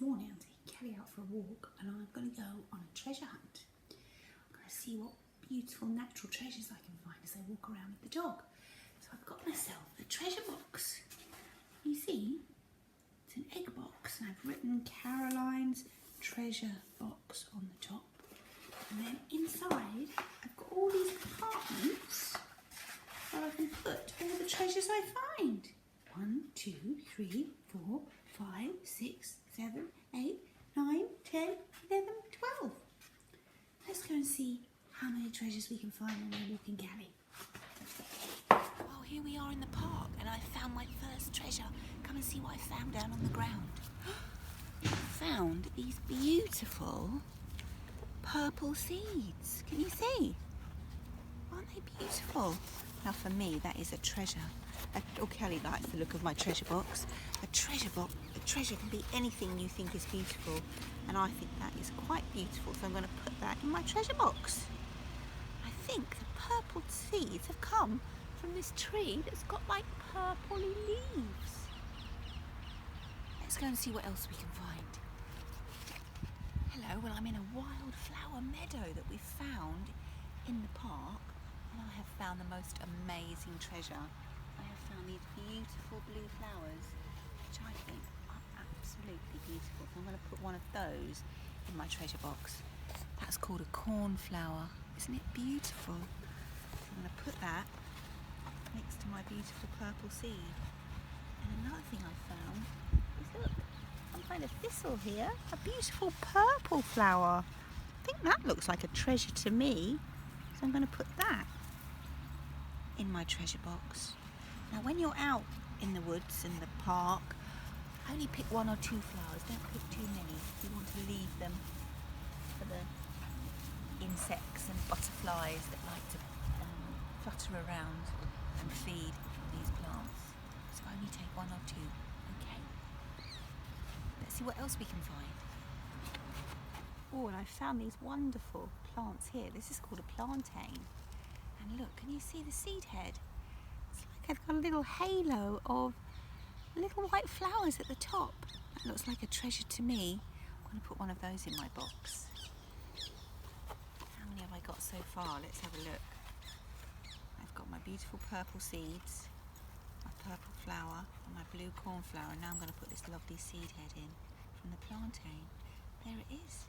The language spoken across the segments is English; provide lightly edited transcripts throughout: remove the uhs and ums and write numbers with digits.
morning I'm taking Kelly out for a walk and I'm going to go on a treasure hunt. I'm going to see what beautiful natural treasures I can find as I walk around with the dog. So I've got myself a treasure box. You see, it's an egg box and I've written Caroline's treasure box on the top. And then inside I've got all these compartments where I can put all the treasures I find. 1, 2, 3, 4, 5, 6, 7, 8, 9, 10, 11, 12. Let's go and see how many treasures we can find when we're walking Gally. Oh, here we are in the park and I found my first treasure. Come and see what I found down on the ground. I found these beautiful purple seeds. Can you see? Aren't they beautiful? Now for me, that is a treasure. Kelly likes the look of my treasure box. A treasure can be anything you think is beautiful, and I think that is quite beautiful, so I'm going to put that in my treasure box. I think the purple seeds have come from this tree that's got like purpley leaves. Let's go and see what else we can find. Hello, well I'm in a wildflower meadow that we found in the park, and I have found the most amazing treasure. I have found these beautiful blue flowers, which I think are absolutely beautiful. So I'm going to put one of those in my treasure box. That's called a cornflower. Isn't it beautiful? I'm going to put that next to my beautiful purple seed. And another thing I found is, look, some kind of thistle here. A beautiful purple flower. I think that looks like a treasure to me. So I'm going to put that in my treasure box. Now when you're out in the woods and the park, only pick 1 or 2 flowers, don't pick too many. You want to leave them for the insects and butterflies that like to flutter around and feed these plants. So only take 1 or 2, okay? Let's see what else we can find. Oh, and I found these wonderful plants here. This is called a plantain. And look, can you see the seed head? It's got a little halo of little white flowers at the top. That looks like a treasure to me. I'm going to put one of those in my box. How many have I got so far? Let's have a look. I've got my beautiful purple seeds, my purple flower and my blue cornflower. And now I'm going to put this lovely seed head in from the plantain. There it is.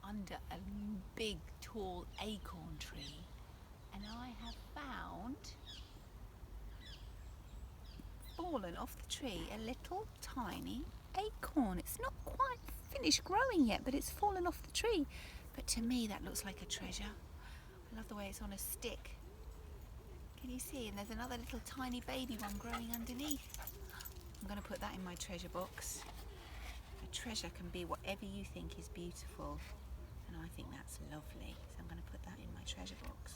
Under a big tall acorn tree, and I have found, fallen off the tree, a little tiny acorn. It's not quite finished growing yet, but it's fallen off the tree. But to me that looks like a treasure. I love the way it's on a stick. Can you see? And there's another little tiny baby one growing underneath. I'm going to put that in my treasure box. A treasure can be whatever you think is beautiful. And I think that's lovely, so I'm going to put that in my treasure box.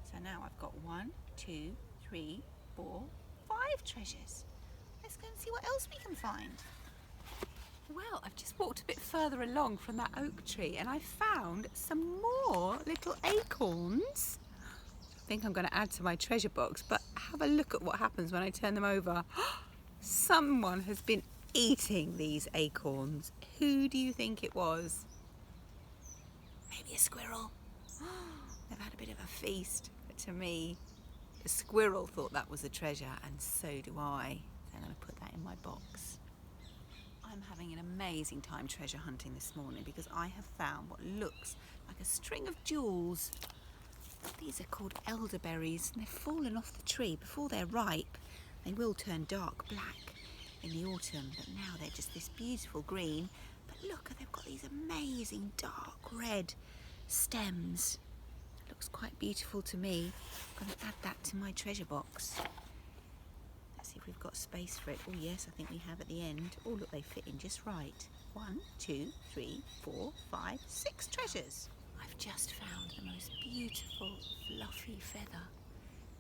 So now I've got 1, 2, 3, 4, 5 treasures. Let's go and see what else we can find. Well, I've just walked a bit further along from that oak tree and I found some more little acorns. I think I'm going to add to my treasure box, but have a look at what happens when I turn them over. Someone has been eating these acorns. Who do you think it was? Maybe a squirrel. They've had a bit of a feast. But to me, the squirrel thought that was a treasure, and so do I. So I'm going to put that in my box. I'm having an amazing time treasure hunting this morning because I have found what looks like a string of jewels. These are called elderberries, and they've fallen off the tree. Before they're ripe, they will turn dark black in the autumn, but now they're just this beautiful green. But look, they've got these amazing dark red stems. It looks quite beautiful to me. I'm going to add that to my treasure box. Let's see if we've got space for it. Oh yes, I think we have at the end. Oh look, they fit in just right. 1, 2, 3, 4, 5, 6 treasures. I've just found the most beautiful fluffy feather.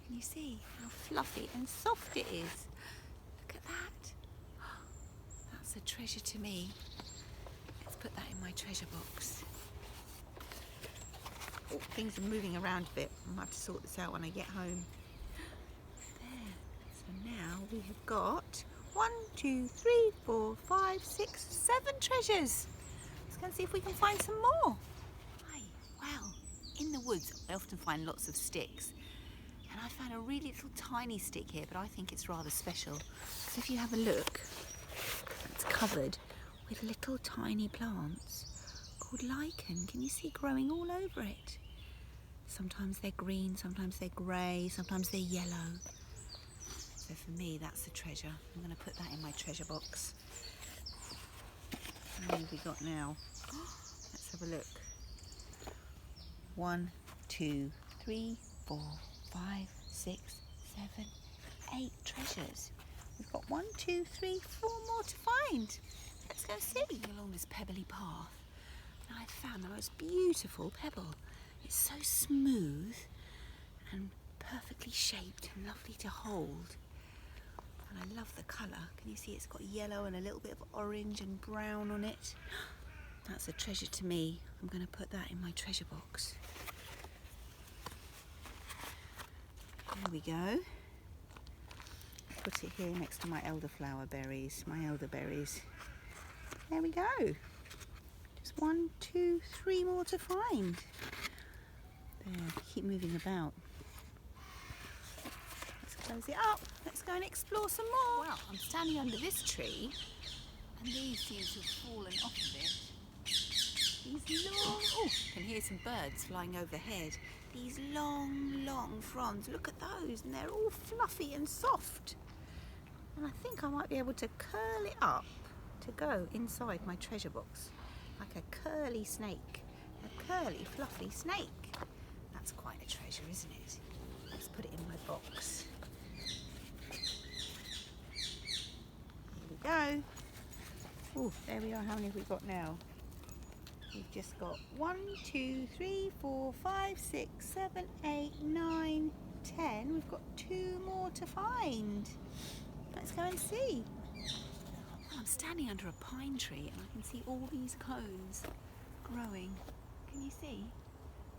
Can you see how fluffy and soft it is? Look at that. That's a treasure to me. Let's put that in my treasure box. Oh, things are moving around a bit. I might have to sort this out when I get home. There. So now we have got 1, 2, 3, 4, 5, 6, 7 treasures. Let's go and see if we can find some more. Hi, wow, in the woods I often find lots of sticks. And I found a really little tiny stick here, but I think it's rather special. So if you have a look, it's covered with little tiny plants called lichen. Can you see growing all over it? Sometimes they're green, sometimes they're grey, sometimes they're yellow. So for me, that's a treasure. I'm going to put that in my treasure box. How many have we got now? Let's have a look. 1, 2, 3, 4, 5, 6, 7, 8 treasures. We've got 1, 2, 3, 4 more to find. Let's go see. Along this pebbly path, and I found the most beautiful pebble. It's so smooth and perfectly shaped and lovely to hold. And I love the colour. Can you see it's got yellow and a little bit of orange and brown on it? That's a treasure to me. I'm going to put that in my treasure box. There we go. Put it here next to my elderflower berries, my elderberries. There we go. Just 1, 2, 3 more to find. There, keep moving about. Let's close it up. Let's go and explore some more. Wow, I'm standing under this tree and these seem to have fallen off of it. These long, oh, I can hear some birds flying overhead. These long, long fronds, look at those, and they're all fluffy and soft. And I think I might be able to curl it up to go inside my treasure box, like a curly snake, a curly, fluffy snake. That's quite a treasure, isn't it? Let's put it in my box. Here we go. Oh, there we are. How many have we got now? We've just got 1, 2, 3, 4, 5, 6, 7, 8, 9, 10. We've got 2 more to find. Let's go and see. Well, I'm standing under a pine tree and I can see all these cones growing. Can you see?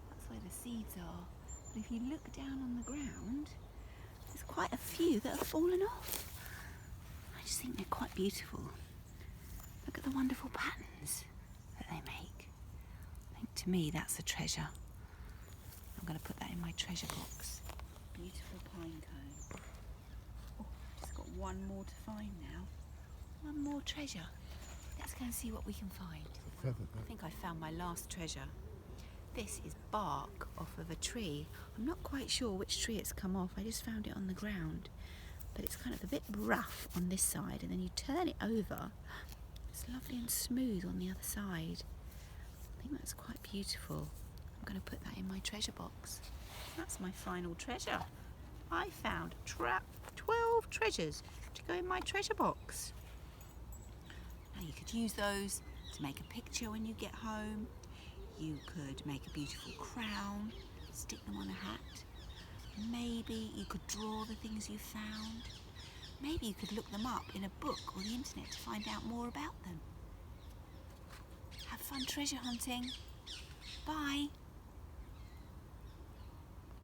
That's where the seeds are. But if you look down on the ground, there's quite a few that have fallen off. I just think they're quite beautiful. Look at the wonderful patterns that they make. I think to me that's a treasure. I'm going to put that in my treasure box. Beautiful pine cone. Oh, just got 1 more to find now. 1 more treasure. Let's go and see what we can find. I think I found my last treasure. This is bark off of a tree. I'm not quite sure which tree it's come off. I just found it on the ground. But it's kind of a bit rough on this side, and then you turn it over. It's lovely and smooth on the other side. I think that's quite beautiful. I'm going to put that in my treasure box. That's my final treasure. I found 12 treasures to go in my treasure box. Now you could use those to make a picture when you get home. You could make a beautiful crown, stick them on a hat. Maybe you could draw the things you found. Maybe you could look them up in a book or the internet to find out more about them. Have fun treasure hunting. Bye.